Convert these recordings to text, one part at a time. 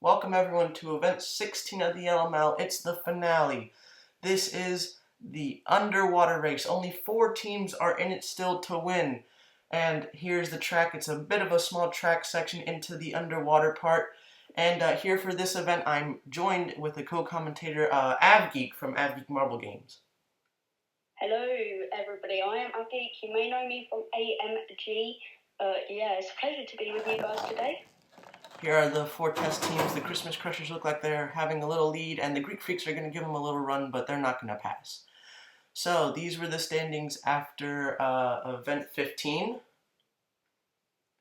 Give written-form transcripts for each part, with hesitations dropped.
Welcome everyone to event 16 of the LML. It's the finale. This is the underwater race. Only 4 teams are in it still to win. And here's the track. It's a bit of a small track section into the underwater part. And here for this event, I'm joined with a co-commentator, Avgeek from Avgeek Marble Games. Hello everybody, I am Avgeek. You may know me from AMG. Yeah, it's a pleasure to be with you guys today. Here are the 4 test teams. The Christmas Crushers look like they're having a little lead, and the Greek Freaks are going to give them a little run, but they're not going to pass. So these were the standings after event 15.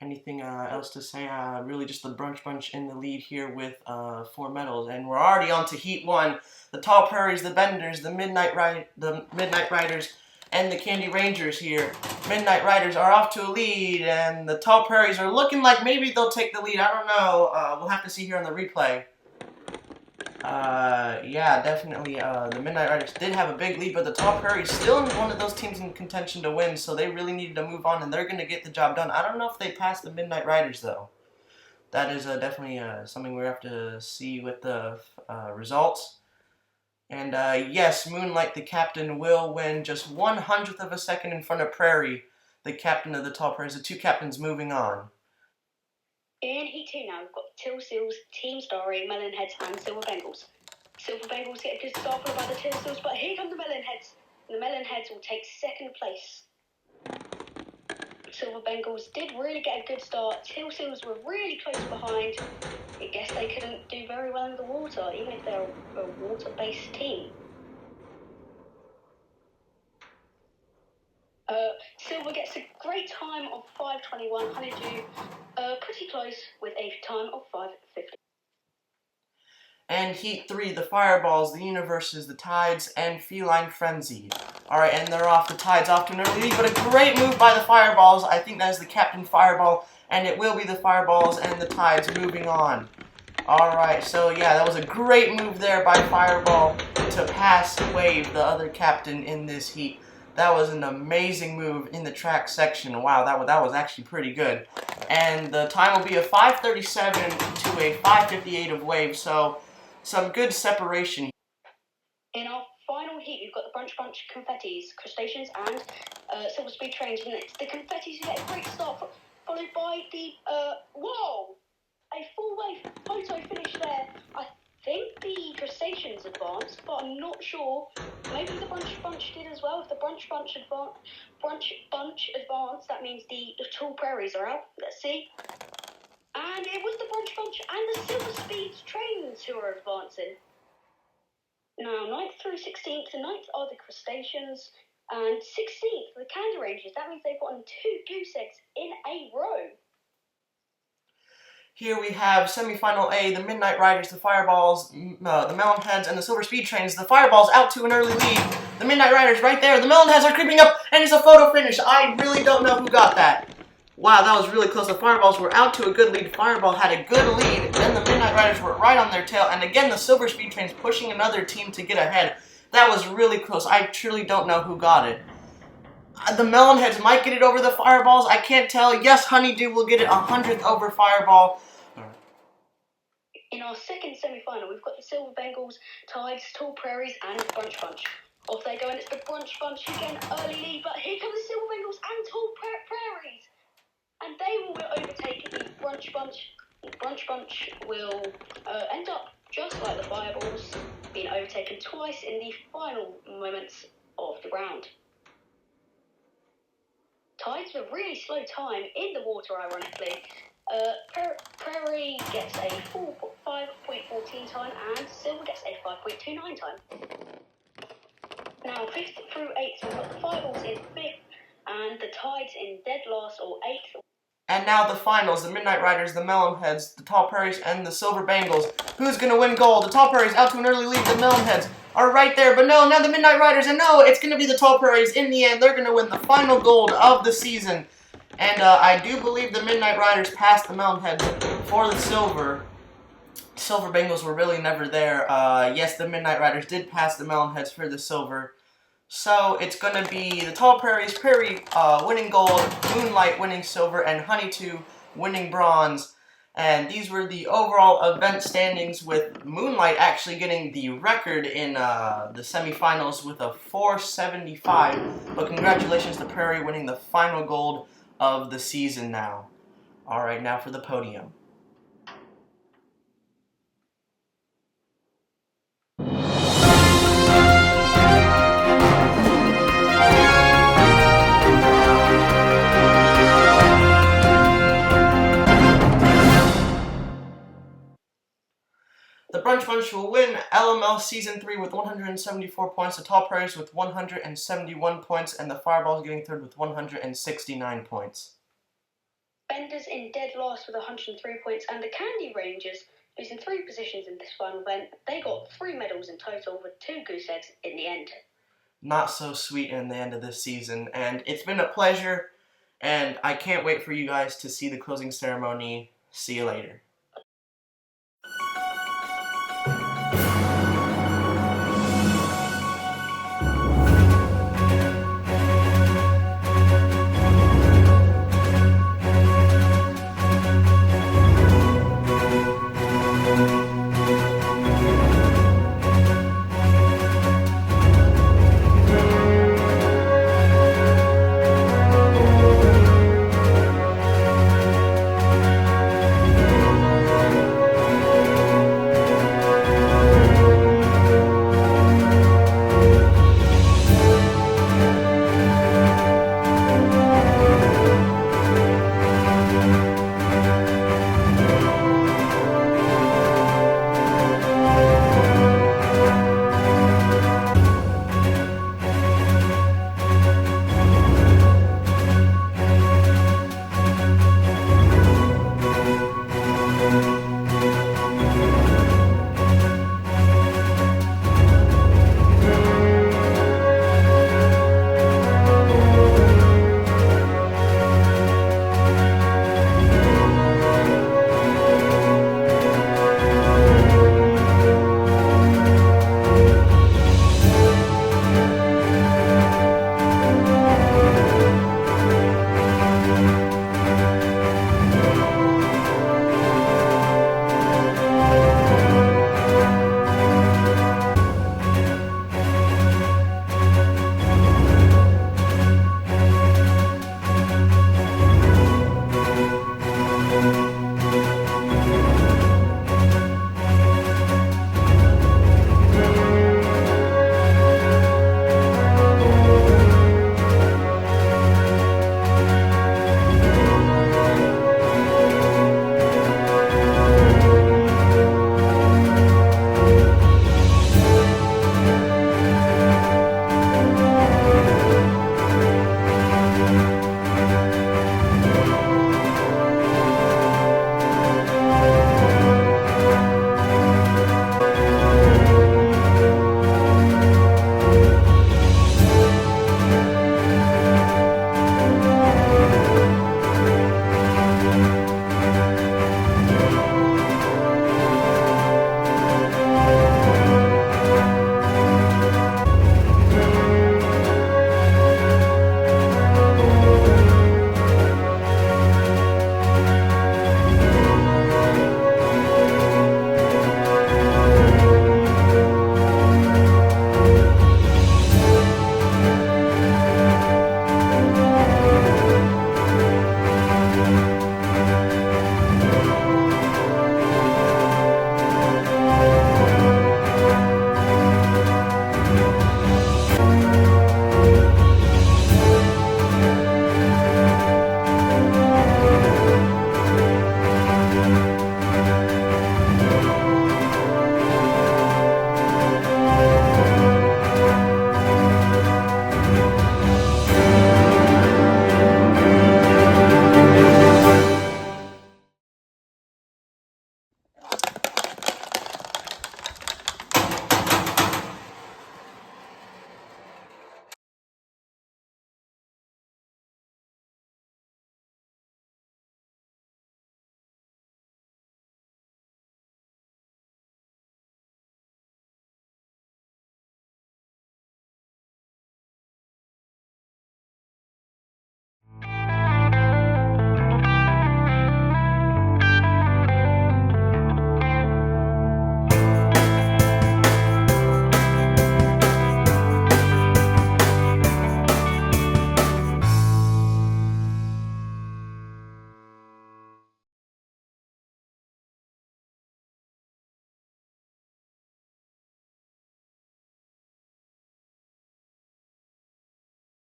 Anything else to say? Really just the Brunch Bunch in the lead here with 4 medals, and we're already on to Heat 1. The Tall Prairies, the Benders, the Midnight Riders, and the Candy Rangers here. Midnight Riders are off to a lead, and the Tall Prairies are looking like maybe they'll take the lead. I don't know. We'll have to see here on the replay. Yeah, definitely. The Midnight Riders did have a big lead, but the Tall Prairies still one of those teams in contention to win, so they really needed to move on, and they're going to get the job done. I don't know if they passed the Midnight Riders, though. That is definitely something we have to see with the results. And yes, Moonlight, the captain, will win just 1/100th of a second in front of Prairie, the captain of the Tall Prairies. The 2 captains moving on. In Heat 2 now, we've got Till Seals, Team Starry, Melonheads, and Silver Bengals. Silver Bengals get a good start followed by the Till Seals, but here come the Melonheads. The Melonheads will take 2nd place. Silver Bengals did really get a good start. Till Seals were really close behind. I guess they couldn't do very well in the water, even if they're a water-based team. Silver gets a great time of 5:21. Honeydew pretty close with a time of 5:50. And Heat 3, the Fireballs, the Universes, the Tides, and Feline Frenzy. Alright, and they're off. The Tides off to an early lead, but a great move by the Fireballs. I think that is the Captain Fireball, and it will be the Fireballs and the Tides moving on. Alright, so yeah, that was a great move there by Fireball to pass Wave, the other captain in this heat. That was an amazing move in the track section. Wow, that was actually pretty good. And the time will be a 5:37 to a 5:58 of Wave, so some good separation. In our final heat, we've got the Brunch Bunch Confettis, Crustaceans, and Silver Speed Trains. And it's the Confettis who get a great start, followed by the, whoa! A full wave photo finish there. I think the Crustaceans advanced, but I'm not sure. Maybe the Brunch Bunch did as well. If the Brunch Bunch advanced, that means the Tall Prairies are out. Let's see. And it was the Brunch Bunch and the Silver Speed Trains who are advancing. Now, 9th through 16th. The 9th are the Crustaceans, and 16th the Candy Rangers. That means they've gotten 2 goose eggs in a row. Here we have semifinal A, the Midnight Riders, the Fireballs, the Melonheads, and the Silver Speed Trains. The Fireballs out to an early lead. The Midnight Riders right there. The Melonheads are creeping up, and it's a photo finish. I really don't know who got that. Wow, that was really close. The Fireballs were out to a good lead. Fireball had a good lead. Then the Midnight Riders were right on their tail. And again, the Silver Speed Trains pushing another team to get ahead. That was really close. I truly don't know who got it. The Melonheads might get it over the Fireballs. I can't tell. Yes, Honeydew will get it 100th over Fireball. In our second semi-final, we've got the Silver Bengals, Tides, Tall Prairies, and Brunch Bunch. Off they go, and it's the Brunch Bunch who get an early lead. But here come the Silver Bengals and Tall Prairies. And they will overtake the Brunch Bunch. The Brunch Bunch will end up just like the Fireballs, being overtaken twice in the final moments of the round. Tides with a really slow time in the water, ironically. Prairie gets a 5.14 time, and Silver gets a 5.29 time. Now, 5th through 8th, we've got the Fireballs in 5th, and the Tides in dead last or 8th. And now the finals, the Midnight Riders, the Melonheads, the Tall Prairies, and the Silver Bengals. Who's going to win gold? The Tall Prairies out to an early lead. The Melonheads are right there, but no, now the Midnight Riders, and no, it's going to be the Tall Prairies. In the end, they're going to win the final gold of the season. And I do believe the Midnight Riders passed the Melonheads for the silver. Silver Bengals were really never there. Yes, the Midnight Riders did pass the Melonheads for the silver. So it's going to be the Tall Prairies, Prairie winning gold, Moonlight winning silver, and Honeydew winning bronze. And these were the overall event standings, with Moonlight actually getting the record in the semifinals with a 475. But congratulations to Prairie winning the final gold of the season now. All right, now for the podium. The Brunch Bunch will win LML Season 3 with 174 points, the Tall Prairies with 171 points, and the Fireballs getting third with 169 points. Benders in dead last with 103 points, and the Candy Rangers, losing 3 positions in this final event, they got 3 medals in total with 2 goose eggs in the end. Not so sweet in the end of this season, and it's been a pleasure, and I can't wait for you guys to see the closing ceremony. See you later.